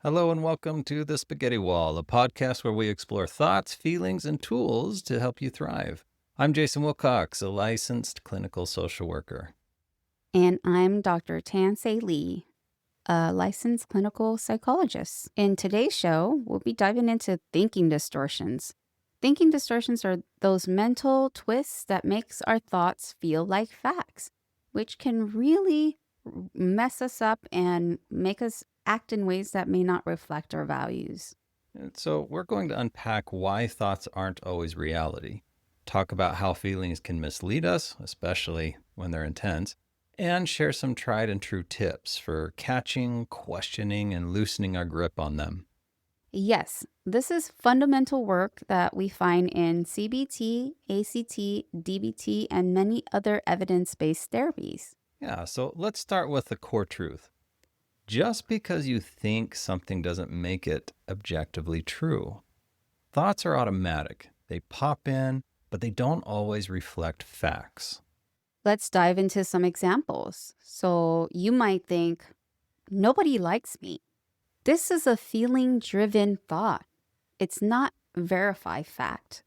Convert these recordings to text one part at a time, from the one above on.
Hello and welcome to The Spaghetti Wall, a podcast where we explore thoughts, feelings, and tools to help you thrive. I'm Jason Wilcox, a licensed clinical social worker. And I'm Dr. Tansei Lee, a licensed clinical psychologist. In today's show, we'll be diving into thinking distortions. Thinking distortions are those mental twists that makes our thoughts feel like facts, which can really mess us up and make us act in ways that may not reflect our values. And so, we're going to unpack why thoughts aren't always reality, talk about how feelings can mislead us, especially when they're intense, and share some tried and true tips for catching, questioning, and loosening our grip on them. Yes, this is fundamental work that we find in CBT, ACT, DBT, and many other evidence based therapies. Yeah, so let's start with the core truth. Just because you think something doesn't make it objectively true. Thoughts are automatic. They pop in, but they don't always reflect facts. Let's dive into some examples. So you might think, nobody likes me. This is a feeling driven thought. It's not verified fact.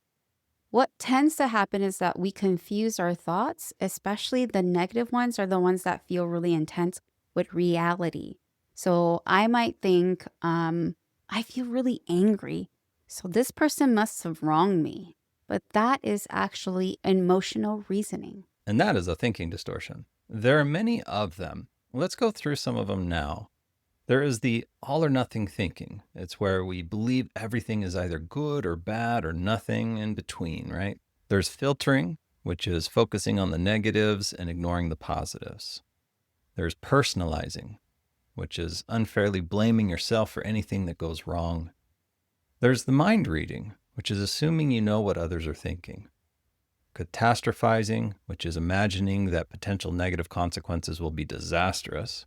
What tends to happen is that we confuse our thoughts, especially the negative ones are the ones that feel really intense, with reality. So I might think, I feel really angry. So this person must have wronged me. But that is actually emotional reasoning. And that is a thinking distortion. There are many of them. Let's go through some of them now. There is the all or nothing thinking. It's where we believe everything is either good or bad or nothing in between, right? There's filtering, which is focusing on the negatives and ignoring the positives. There's personalizing, which is unfairly blaming yourself for anything that goes wrong. There's the mind reading, which is assuming you know what others are thinking. Catastrophizing, which is imagining that potential negative consequences will be disastrous.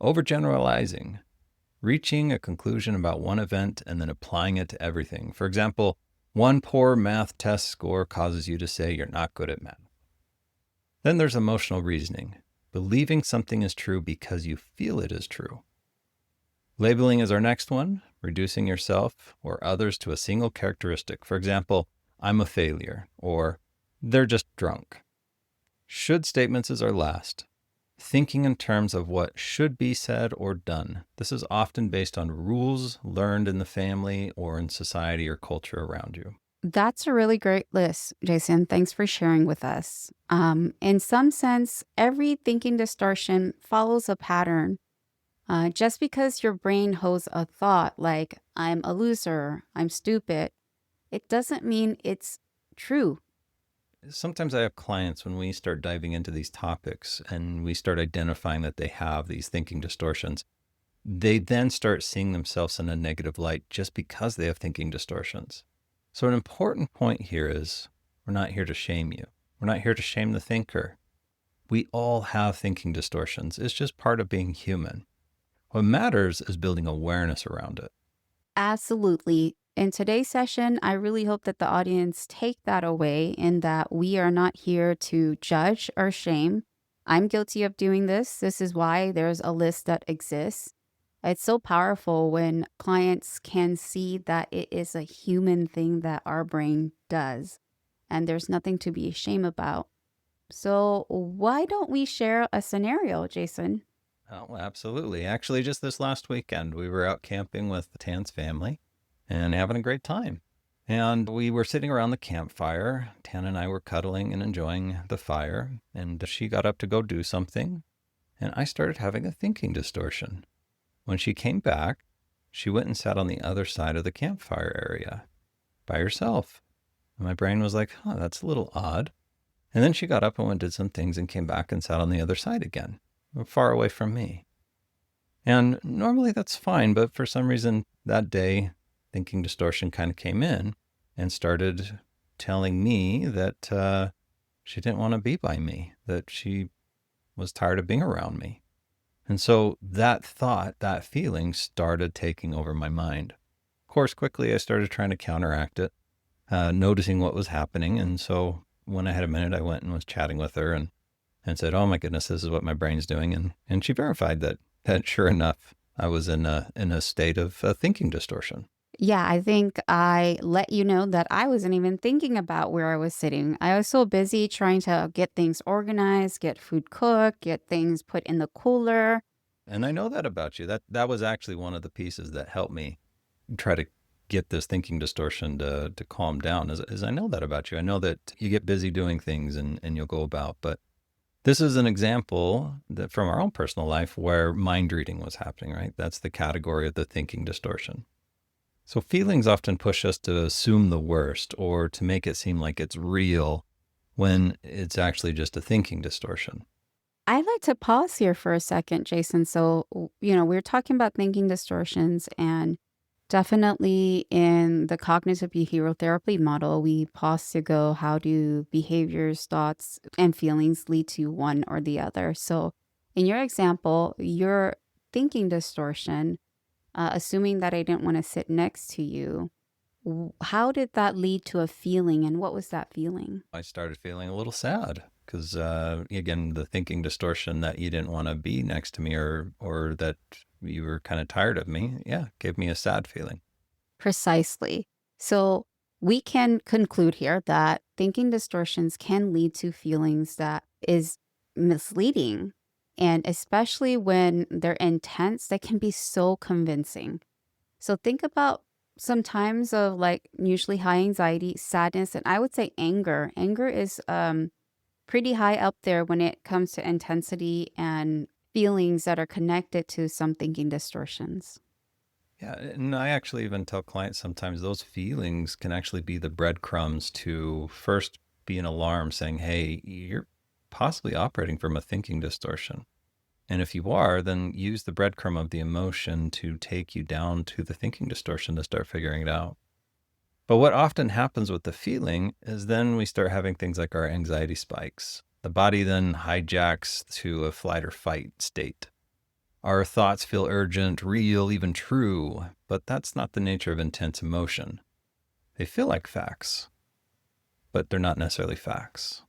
Overgeneralizing, reaching a conclusion about one event and then applying it to everything. For example, one poor math test score causes you to say you're not good at math. Then there's emotional reasoning, believing something is true because you feel it is true. Labeling is our next one, reducing yourself or others to a single characteristic. For example, I'm a failure, or they're just drunk. Should statements is our last. Thinking in terms of what should be said or done. This is often based on rules learned in the family or in society or culture around you. That's a really great list, Jason. Thanks for sharing with us. In some sense, every thinking distortion follows a pattern. Just because your brain holds a thought like, I'm a loser, I'm stupid, it doesn't mean it's true. Sometimes I have clients when we start diving into these topics and we start identifying that they have these thinking distortions, they then start seeing themselves in a negative light just because they have thinking distortions. So an important point here is we're not here to shame you. We're not here to shame the thinker. We all have thinking distortions. It's just part of being human. What matters is building awareness around it. Absolutely. In today's session, I really hope that the audience take that away in that we are not here to judge or shame. I'm guilty of doing this. This is why there's a list that exists. It's so powerful when clients can see that it is a human thing that our brain does, and there's nothing to be ashamed about. So why don't we share a scenario, Jason? Oh, absolutely. Actually, just this last weekend, we were out camping with Tan's family and having a great time. And we were sitting around the campfire. Tan and I were cuddling and enjoying the fire. And she got up to go do something. And I started having a thinking distortion. When she came back, she went and sat on the other side of the campfire area by herself. And my brain was like, that's a little odd. And then she got up and went and did some things and came back and sat on the other side again, far away from me. And normally that's fine, but for some reason that day, thinking distortion kind of came in and started telling me that she didn't want to be by me, that she was tired of being around me. And so that thought, that feeling started taking over my mind. Of course, quickly I started trying to counteract it, noticing what was happening. And so when I had a minute, I went and was chatting with her and said, oh my goodness, this is what my brain's doing. And she verified that sure enough, I was in a state of thinking distortion. Yeah, I think I let you know that I wasn't even thinking about where I was sitting. I was so busy trying to get things organized, get food cooked, get things put in the cooler. And I know that about you. That was actually one of the pieces that helped me try to get this thinking distortion to calm down. Is I know that about you. I know that you get busy doing things and you'll go about. But this is an example that from our own personal life where mind reading was happening, right? That's the category of the thinking distortion. So feelings often push us to assume the worst or to make it seem like it's real when it's actually just a thinking distortion. I'd like to pause here for a second, Jason. So, we're talking about thinking distortions, and definitely in the cognitive behavioral therapy model, we pause to go, how do behaviors, thoughts, and feelings lead to one or the other? So, in your example, your thinking distortion, assuming that I didn't want to sit next to you, how did that lead to a feeling, and what was that feeling? I started feeling a little sad because, again, the thinking distortion that you didn't want to be next to me or that you were kind of tired of me, yeah, gave me a sad feeling. Precisely. So we can conclude here that thinking distortions can lead to feelings that is misleading. And especially when they're intense, they can be so convincing. So think about some times of like usually high anxiety, sadness, and I would say anger. Anger is pretty high up there when it comes to intensity and feelings that are connected to some thinking distortions. Yeah, and I actually even tell clients sometimes those feelings can actually be the breadcrumbs to first be an alarm saying, hey, you're possibly operating from a thinking distortion. And if you are, then use the breadcrumb of the emotion to take you down to the thinking distortion to start figuring it out. But what often happens with the feeling is then we start having things like our anxiety spikes. The body then hijacks to a flight or fight state. Our thoughts feel urgent, real, even true, but that's not the nature of intense emotion. They feel like facts, but they're not necessarily facts.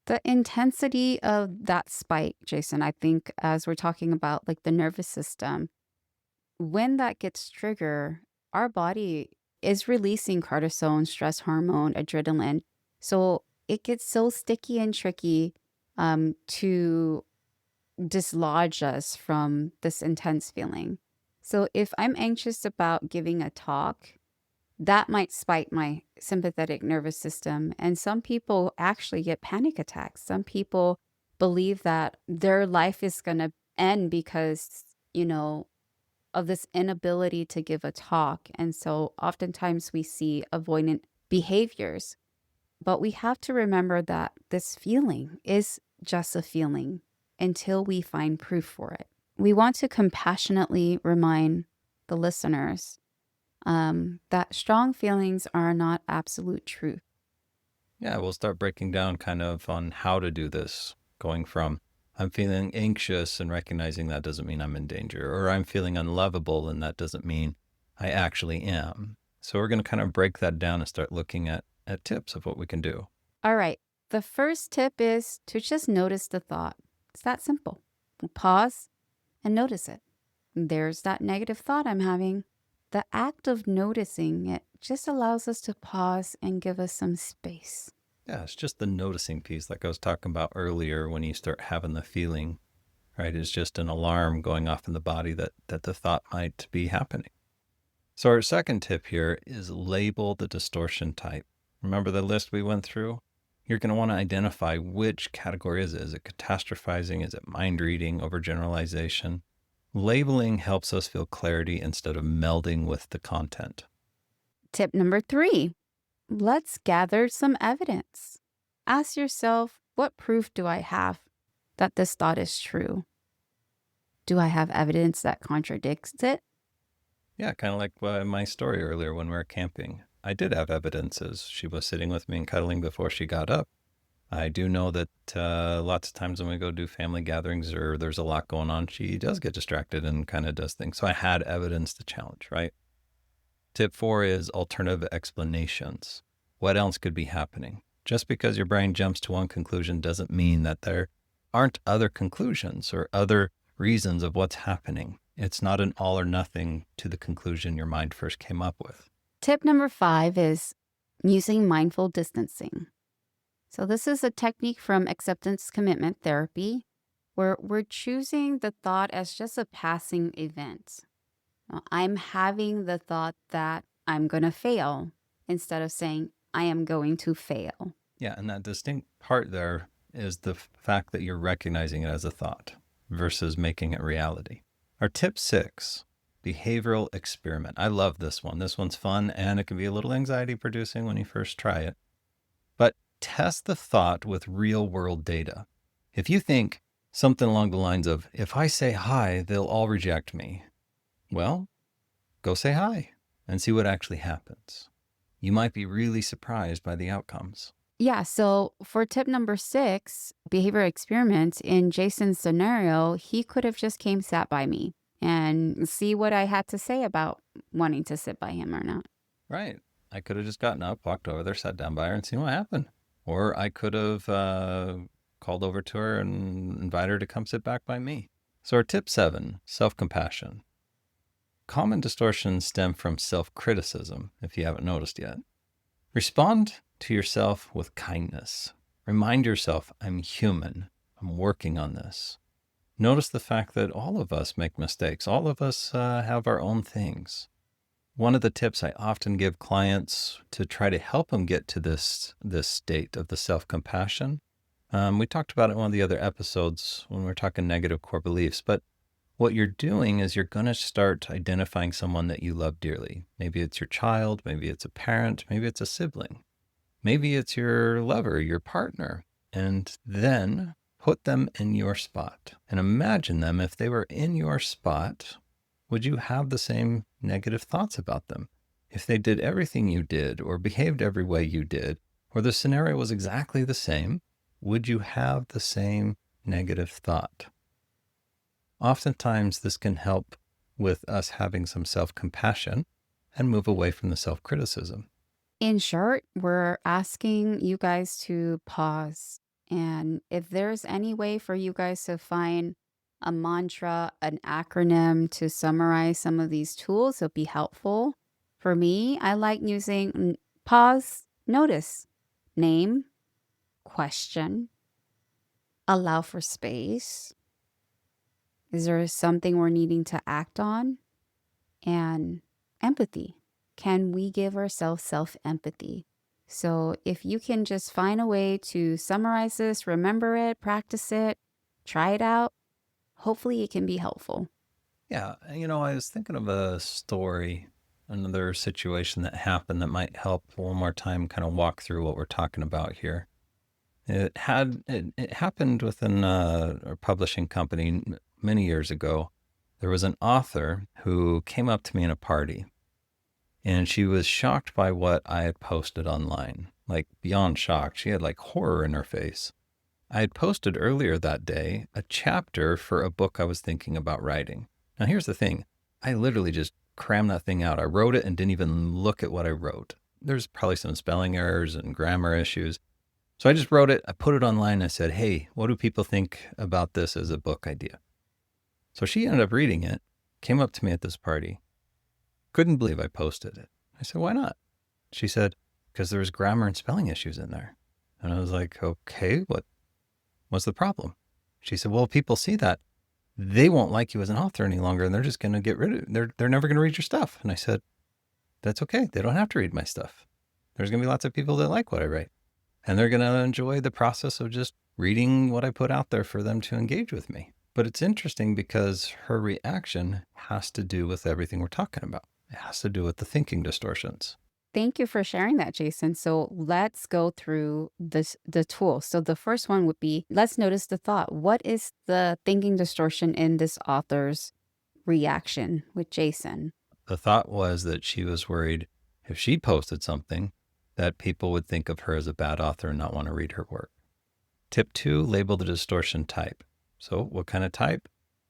The intensity of that spike, Jason, I think as we're talking about like the nervous system, when that gets triggered, our body is releasing cortisol, stress hormone, adrenaline. So it gets so sticky and tricky to dislodge us from this intense feeling. So if I'm anxious about giving a talk, that might spike my sympathetic nervous system. And some people actually get panic attacks. Some people believe that their life is going to end because, of this inability to give a talk. And so oftentimes we see avoidant behaviors. But we have to remember that this feeling is just a feeling until we find proof for it. We want to compassionately remind the listeners that strong feelings are not absolute truth. Yeah, we'll start breaking down kind of on how to do this, going from I'm feeling anxious and recognizing that doesn't mean I'm in danger, or I'm feeling unlovable and that doesn't mean I actually am. So we're going to kind of break that down and start looking at tips of what we can do. All right. The first tip is to just notice the thought. It's that simple. Pause and notice it. There's that negative thought I'm having. The act of noticing it just allows us to pause and give us some space. Yeah, it's just the noticing piece, like I was talking about earlier, when you start having the feeling, right? It's just an alarm going off in the body that the thought might be happening. So our second tip here is label the distortion type. Remember the list we went through? You're going to want to identify which category is it. Is it catastrophizing? Is it mind reading, overgeneralization? Labeling helps us feel clarity instead of melding with the content. Tip number 3, let's gather some evidence. Ask yourself, what proof do I have that this thought is true? Do I have evidence that contradicts it? Yeah, kind of like my story earlier when we were camping. I did have evidences. She was sitting with me and cuddling before she got up. I do know that lots of times when we go do family gatherings or there's a lot going on, she does get distracted and kind of does things. So I had evidence to challenge, right? Tip 4 is alternative explanations. What else could be happening? Just because your brain jumps to one conclusion doesn't mean that there aren't other conclusions or other reasons of what's happening. It's not an all or nothing to the conclusion your mind first came up with. Tip number 5 is using mindful distancing. So, this is a technique from acceptance commitment therapy where we're choosing the thought as just a passing event. I'm having the thought that I'm going to fail instead of saying I am going to fail. Yeah, and that distinct part there is the fact that you're recognizing it as a thought versus making it reality. Our tip 6, behavioral experiment. I love this one. This one's fun and it can be a little anxiety producing when you first try it. But test the thought with real world data. If you think something along the lines of, if I say hi, they'll all reject me. Well, go say hi and see what actually happens. You might be really surprised by the outcomes. Yeah, so for tip number 6, behavior experiment, in Jason's scenario, he could have just came sat by me and see what I had to say about wanting to sit by him or not. Right. I could have just gotten up, walked over there, sat down by her and seen what happened. Or I could have called over to her and invited her to come sit back by me. So our tip 7, self-compassion. Common distortions stem from self-criticism, if you haven't noticed yet. Respond to yourself with kindness. Remind yourself, I'm human. I'm working on this. Notice the fact that all of us make mistakes. All of us have our own things. One of the tips I often give clients to try to help them get to this state of the self-compassion, we talked about it in one of the other episodes when we were talking negative core beliefs, but what you're doing is you're going to start identifying someone that you love dearly. Maybe it's your child, maybe it's a parent, maybe it's a sibling, maybe it's your lover, your partner, and then put them in your spot and imagine them if they were in your spot. Would you have the same negative thoughts about them? If they did everything you did or behaved every way you did, or the scenario was exactly the same, would you have the same negative thought? Oftentimes, this can help with us having some self-compassion and move away from the self-criticism. In short, we're asking you guys to pause. And if there's any way for you guys to find a mantra, an acronym to summarize some of these tools, it'll be helpful. For me, I like using pause, notice, name, question, allow for space. Is there something we're needing to act on? And empathy. Can we give ourselves self-empathy? So if you can just find a way to summarize this, remember it, practice it, try it out, hopefully it can be helpful. Yeah, I was thinking of a story, another situation that happened that might help one more time kind of walk through what we're talking about here. It happened within a publishing company many years ago. There was an author who came up to me in a party, and she was shocked by what I had posted online, like beyond shocked. She had like horror in her face. I had posted earlier that day a chapter for a book I was thinking about writing. Now, here's the thing. I literally just crammed that thing out. I wrote it and didn't even look at what I wrote. There's probably some spelling errors and grammar issues. So I just wrote it. I put it online. And I said, hey, what do people think about this as a book idea? So she ended up reading it, came up to me at this party, couldn't believe I posted it. I said, why not? She said, because there was grammar and spelling issues in there. And I was like, okay, what's the problem? She said, well, if people see that, they won't like you as an author any longer, and they're just going to get rid of it. They're never going to read your stuff. And I said, that's okay. They don't have to read my stuff. There's going to be lots of people that like what I write, and they're going to enjoy the process of just reading what I put out there for them to engage with me. But it's interesting because her reaction has to do with everything we're talking about. It has to do with the thinking distortions. Thank you for sharing that, Jason. So let's go through the tools. So the first one would be, let's notice the thought. What is the thinking distortion in this author's reaction with Jason? The thought was that she was worried if she posted something that people would think of her as a bad author and not want to read her work. Tip 2, label the distortion type. So what kind of type?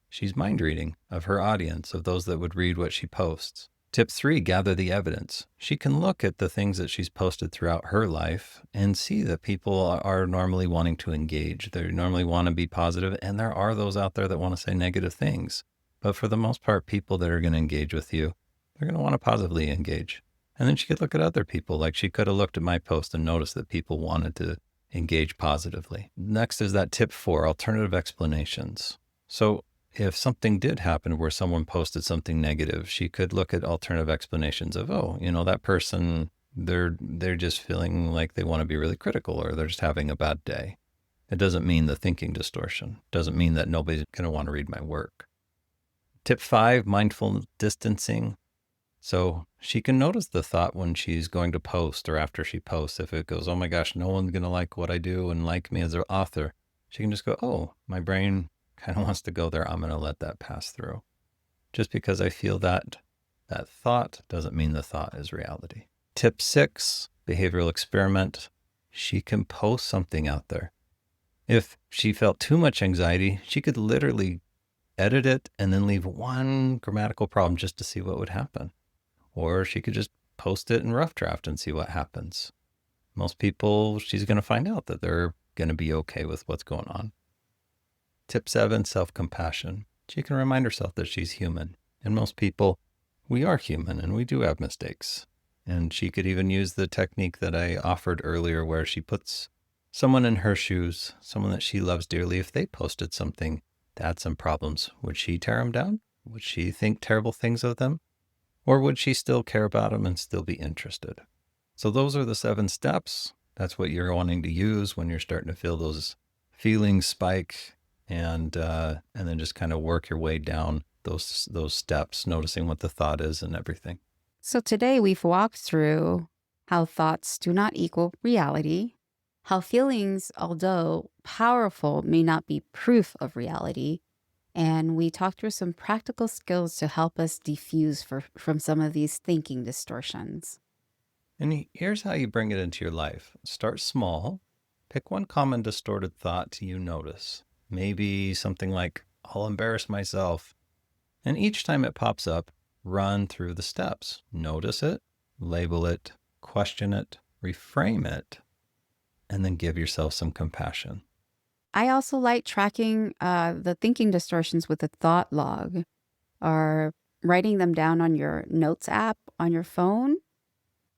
She's mind reading of her audience, of those that would read what she posts. Tip 3, gather the evidence. She can look at the things that she's posted throughout her life and see that people are normally wanting to engage. They normally want to be positive, and there are those out there that want to say negative things. But for the most part, people that are going to engage with you, they're going to want to positively engage. And then she could look at other people. Like she could have looked at my post and noticed that people wanted to engage positively. Next is that tip 4, alternative explanations. So if something did happen where someone posted something negative, she could look at alternative explanations of, oh, that person, they're just feeling like they want to be really critical, or they're just having a bad day. It doesn't mean the thinking distortion. It doesn't mean that nobody's going to want to read my work. Tip 5, mindful distancing. So she can notice the thought when she's going to post or after she posts. If it goes, oh my gosh, no one's going to like what I do and like me as an author, she can just go, oh, my brain kind of wants to go there. I'm going to let that pass through. Just because I feel that thought doesn't mean the thought is reality. Tip 6, behavioral experiment. She can post something out there. If she felt too much anxiety, she could literally edit it and then leave one grammatical problem just to see what would happen. Or she could just post it in rough draft and see what happens. Most people, she's going to find out that they're going to be okay with what's going on. Tip 7, self-compassion. She can remind herself that she's human. And most people, we are human and we do have mistakes. And she could even use the technique that I offered earlier where she puts someone in her shoes, someone that she loves dearly. If they posted something that had some problems, would she tear them down? Would she think terrible things of them? Or would she still care about them and still be interested? So those are the 7 steps. That's what you're wanting to use when you're starting to feel those feelings spike, and then just kind of work your way down those steps, noticing what the thought is and everything. So today we've walked through how thoughts do not equal reality, how feelings, although powerful, may not be proof of reality. And we talked through some practical skills to help us defuse from some of these thinking distortions. And here's how you bring it into your life. Start small. Pick one common distorted thought you notice. Maybe something like, I'll embarrass myself. And each time it pops up, run through the steps. Notice it, label it, question it, reframe it, and then give yourself some compassion. I also like tracking the thinking distortions with a thought log or writing them down on your notes app on your phone.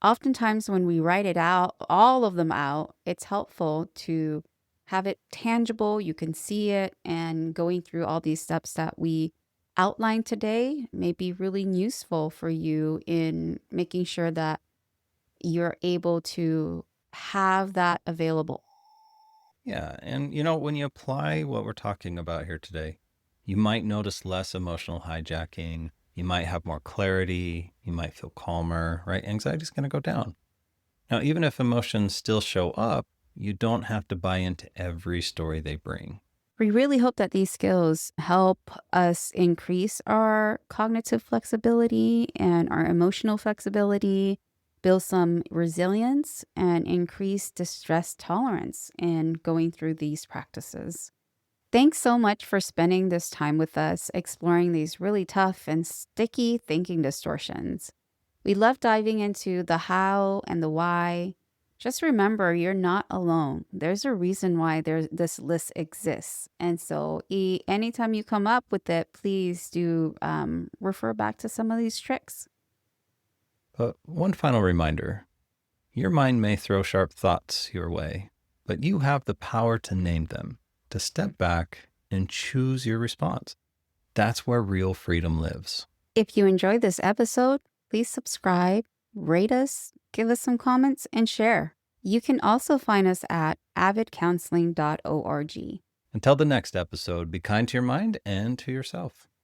Oftentimes, when we write it out, all of them out, it's helpful to have it tangible. You can see it, and going through all these steps that we outlined today may be really useful for you in making sure that you're able to have that available. Yeah, and when you apply what we're talking about here today, you might notice less emotional hijacking. You might have more clarity. You might feel calmer, right? Anxiety is going to go down. Now, even if emotions still show up, you don't have to buy into every story they bring. We really hope that these skills help us increase our cognitive flexibility and our emotional flexibility, build some resilience, and increase distress tolerance in going through these practices. Thanks so much for spending this time with us exploring these really tough and sticky thinking distortions. We love diving into the how and the why. Just remember, you're not alone. There's a reason why this list exists. And so, anytime you come up with it, please do refer back to some of these tricks. But one final reminder, your mind may throw sharp thoughts your way, but you have the power to name them, to step back and choose your response. That's where real freedom lives. If you enjoyed this episode, please subscribe, rate us, give us some comments, and share. You can also find us at avidcounseling.org. Until the next episode, be kind to your mind and to yourself.